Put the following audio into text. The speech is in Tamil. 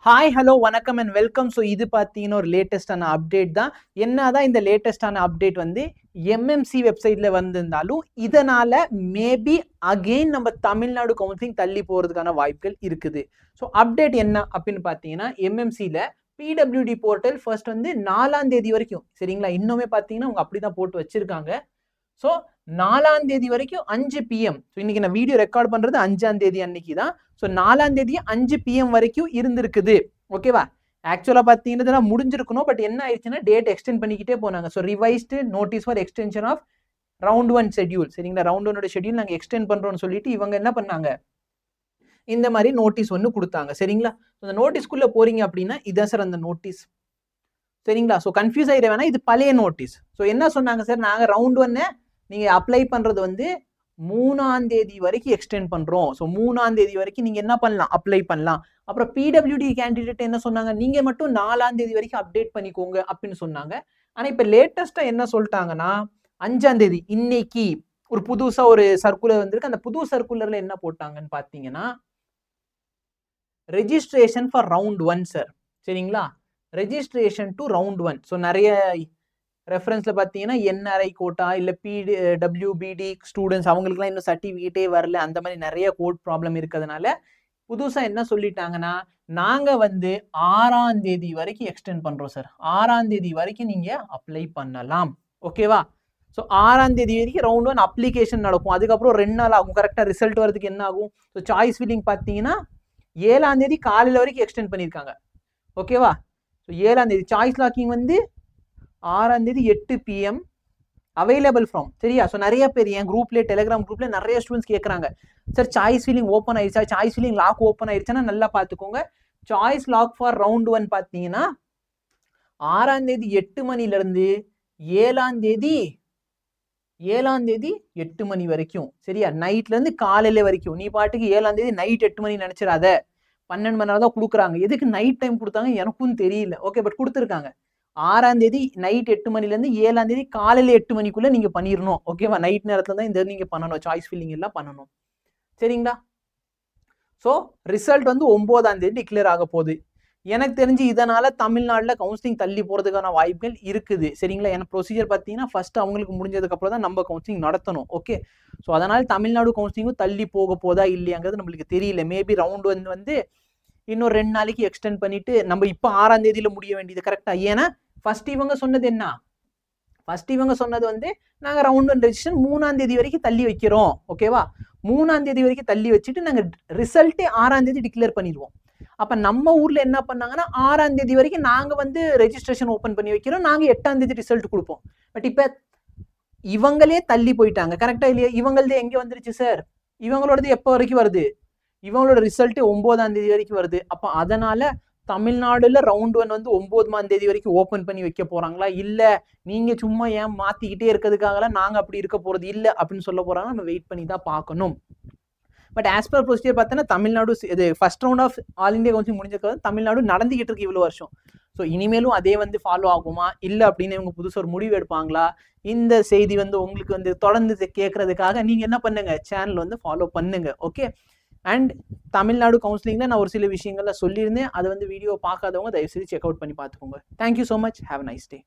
ஹாய் ஹலோ வணக்கம் அண்ட் வெல்கம். ஸோ இது பார்த்தீங்கன்னா ஒரு லேட்டஸ்டான அப்டேட் தான். என்னதான் இந்த லேட்டஸ்டான அப்டேட் வந்து எம்எம்சி வெப்சைட்டில் வந்திருந்தாலும் இதனால் மேபி அகெயின் நம்ம தமிழ்நாடு கவுன்சிலிங் தள்ளி போகிறதுக்கான வாய்ப்புகள் இருக்குது. ஸோ அப்டேட் என்ன அப்படின்னு பார்த்தீங்கன்னா எம்எம்சியில் பிடபிள்யூடி போர்ட்டல் ஃபர்ஸ்ட் வந்து 4ஆம் தேதி வரைக்கும் சரிங்களா, இன்னுமே பார்த்தீங்கன்னா அவங்க அப்படி தான் போட்டு வச்சுருக்காங்க. ஸோ 4ஆம் தேதி வரைக்கும் 5 PM. ஸோ இன்னைக்கு நான் வீடியோ ரெக்கார்ட் பண்ணுறது 5ஆம் தேதி அன்னைக்கு தான். ஸோ 4ஆம் தேதி 5 PM வரைக்கும் இருந்திருக்குது. ஓகேவா? ஆக்சுவலாக பார்த்தீங்கன்னா முடிஞ்சிருக்கணும். பட் என்ன ஆயிடுச்சுன்னா டேட் எக்ஸ்டெண்ட் பண்ணிக்கிட்டே போனாங்க. So revised notice for extension of round 1 schedule சரிங்களா, ரவுண்ட் 1 ஷெட்யூல் நாங்கள் எக்ஸ்டெண்ட் பண்ணுறோம்னு சொல்லிட்டு இவங்க என்ன பண்ணாங்க, இந்த மாதிரி நோட்டீஸ் ஒன்று கொடுத்தாங்க சரிங்களா. அந்த நோட்டீஸ்க்குள்ளே போறீங்க அப்படின்னா இதான் சார் அந்த நோட்டீஸ் சரிங்களா. ஸோ கன்ஃபியூஸ் ஆகிட வேணா, இது பழைய நோட்டீஸ். ஸோ என்ன சொன்னாங்க சார், நாங்கள் ரவுண்ட் 1 நீங்கள் அப்ளை பண்ணுறது வந்து 3ஆம் தேதி வரைக்கும் எக்ஸ்டெண்ட் பண்ணுறோம். ஸோ 3ஆம் தேதி வரைக்கும் நீங்கள் என்ன பண்ணலாம், அப்ளை பண்ணலாம். அப்புறம் பிடபிள்யூடி கேண்டிடேட் என்ன சொன்னாங்க, நீங்கள் மட்டும் 4ஆம் தேதி வரைக்கும் அப்டேட் பண்ணிக்கோங்க அப்படின்னு சொன்னாங்க. ஆனால் இப்போ லேட்டஸ்ட்டாக என்ன சொல்லிட்டாங்கன்னா 5ஆம் தேதி இன்னைக்கு ஒரு புதுசாக ஒரு சர்க்குலர் வந்திருக்கு. அந்த புது சர்க்குலரில் என்ன போட்டாங்கன்னு பார்த்தீங்கன்னா ரெஜிஸ்ட்ரேஷன் ஃபார் ரவுண்ட் 1 சார் சரிங்களா, ரெஜிஸ்ட்ரேஷன் டு ரவுண்ட் 1. ஸோ நிறைய ரெஃபரன்ஸில் பார்த்தீங்கன்னா என்ஆர்ஐ கோட்டா இல்லை டபிள்யூபிடி ஸ்டூடெண்ட்ஸ் அவங்களுக்குலாம் இன்னும் சர்டிஃபிகேட்டே வரல, அந்த மாதிரி நிறைய கோட் ப்ராப்ளம் இருக்கிறதுனால புதுசாக என்ன சொல்லிட்டாங்கன்னா நாங்கள் வந்து 6ஆம் தேதி வரைக்கும் எக்ஸ்டெண்ட் பண்ணுறோம் சார். 6ஆம் தேதி வரைக்கும் நீங்கள் அப்ளை பண்ணலாம். ஓகேவா? ஸோ 6ஆம் தேதி வரைக்கும் ரவுண்ட் 1 அப்ளிகேஷன் நடக்கும். அதுக்கப்புறம் 2 நாள் ஆகும் கரெக்டாக ரிசல்ட் வரதுக்கு. என்ன ஆகும், ஸோ சாய்ஸ் ஃபில்லிங் பார்த்தீங்கன்னா 7ஆம் தேதி காலையில் வரைக்கும் எக்ஸ்டெண்ட் பண்ணியிருக்காங்க. ஓகேவா? ஸோ 7ஆம் தேதி சாய்ஸ் லாக்கிங் வந்து 6ஆம் தேதி 8 PM அவைலபிள் ஃப்ரம் சரியா. ஸோ நிறைய பேர் என் குரூப்லேயே டெலிகிராம் குரூப்லேயே நிறைய ஸ்டூடெண்ட்ஸ் கேட்குறாங்க, சார் சாய்ஸ் ஃபில்லிங் ஓப்பன் ஆயிடுச்சா, சாய்ஸ் ஃபில்லிங் லாக் ஓப்பன் ஆயிடுச்சுன்னா நல்லா பார்த்துக்கோங்க. சாய்ஸ் லாக் ஃபார் ரவுண்ட் 1 பார்த்தீங்கன்னா 6ஆம் தேதி 8 மணிலேருந்து 7ஆம் தேதி 8 மணி வரைக்கும் சரியா, நைட்லேருந்து காலையில் வரைக்கும். நீ பாட்டுக்கு 7ஆம் தேதி நைட் 8 மணி நினச்சிடாத, 12 மணி நேரம் தான் கொடுக்குறாங்க. எதுக்கு நைட் டைம் கொடுத்தாங்க எனக்கும் தெரியல. ஓகே, பட் கொடுத்துருக்காங்க. 6ஆம் தேதி நைட் 8 மணிலேருந்து 7ஆம் தேதி காலையில் 8 மணிக்குள்ளே நீங்கள் பண்ணிடணும். ஓகேவா? நைட் நேரத்தில் தான் இந்த நீங்கள் பண்ணணும், சாய்ஸ் ஃபில்லிங் எல்லாம் பண்ணணும் சரிங்களா. ஸோ ரிசல்ட் வந்து 9ஆம் தேதி டிக்ளேர் ஆக போகுது. எனக்கு தெரிஞ்சு இதனால் தமிழ்நாட்டில் கவுன்சிலிங் தள்ளி போகிறதுக்கான வாய்ப்புகள் இருக்குது சரிங்களா. ஏன்னா ப்ரொசீஜர் பார்த்தீங்கன்னா ஃபர்ஸ்ட் அவங்களுக்கு முடிஞ்சதுக்கப்புறம் தான் நம்ம கவுன்சிலிங் நடத்தணும். ஓகே, ஸோ அதனால் தமிழ்நாடு கவுன்சிலிங்கும் தள்ளி போக போதா இல்லையாங்கிறது நம்மளுக்கு தெரியல. மேபி ரவுண்ட் 1 வந்து இன்னும் 2 நாளைக்கு எக்ஸ்டெண்ட் பண்ணிட்டு நம்ம இப்போ 6ஆம் தேதியில் முடிய வேண்டியது கரெக்டா. ஏன்னா ஃபர்ஸ்ட் இவங்க சொன்னது என்ன, ஃபர்ஸ்ட் இவங்க சொன்னது வந்து நாங்கள் ரவுண்ட் 1 ரெஜிஸ்ட்ரேஷன் 3ஆம் தேதி வரைக்கும் தள்ளி வைக்கிறோம். ஓகேவா? 3ஆம் தேதி வரைக்கும் தள்ளி வச்சுட்டு நாங்கள் ரிசல்ட்டே 6ஆம் தேதி டிக்ளேர் பண்ணிடுவோம். அப்போ நம்ம ஊரில் என்ன பண்ணாங்கன்னா 6ஆம் தேதி வரைக்கும் நாங்கள் வந்து ரெஜிஸ்ட்ரேஷன் ஓப்பன் பண்ணி வைக்கிறோம், நாங்கள் 8ஆம் தேதி ரிசல்ட் கொடுப்போம். பட் இப்போ இவங்களே தள்ளி போயிட்டாங்க கரெக்டா இல்லையா. இவங்களது எங்கே வந்துருச்சு சார், இவங்களோடது எப்போ வரைக்கும் வருது, இவங்களோட ரிசல்ட்டு 9ஆம் தேதி வரைக்கும் வருது. அப்போ அதனால தமிழ்நாடுல ரவுண்ட் 1 வந்து 9ஆம் தேதி வரைக்கும் ஓப்பன் பண்ணி வைக்க போறாங்களா, இல்லை நீங்க சும்மா ஏன் மாத்திக்கிட்டே இருக்கிறதுக்காகலாம் நாங்கள் அப்படி இருக்க போறது இல்லை அப்படின்னு சொல்ல போறாங்க. நம்ம வெயிட் பண்ணி தான் பார்க்கணும். பட் ஆஸ் பர் ப்ரொசீஜர் பார்த்தோன்னா தமிழ்நாடு இது first round of all India counselling முடிஞ்சிருக்கிறது தமிழ்நாடு நடந்துகிட்டு இருக்கு இவ்வளோ வருஷம். ஸோ இனிமேலும் அதே வந்து ஃபாலோ ஆகுமா இல்லை அப்படின்னு இவங்க புதுசாக ஒரு முடிவு எடுப்பாங்களா, இந்த செய்தி வந்து உங்களுக்கு வந்து தொடர்ந்து கேட்கறதுக்காக நீங்கள் என்ன பண்ணுங்க, சேனல் வந்து ஃபாலோ பண்ணுங்க. ஓகே, அண்ட் தமிழ்நாடு கவுன்சிலிங்கில் நான் ஒரு சில விஷயங்கள்ல சொல்லியிருந்தேன், அதை வந்து வீடியோ பார்க்காதவங்க தயவுசெய்து செக் அவுட் பண்ணி பார்த்துக்கோங்க. Thank you so much, have a nice day.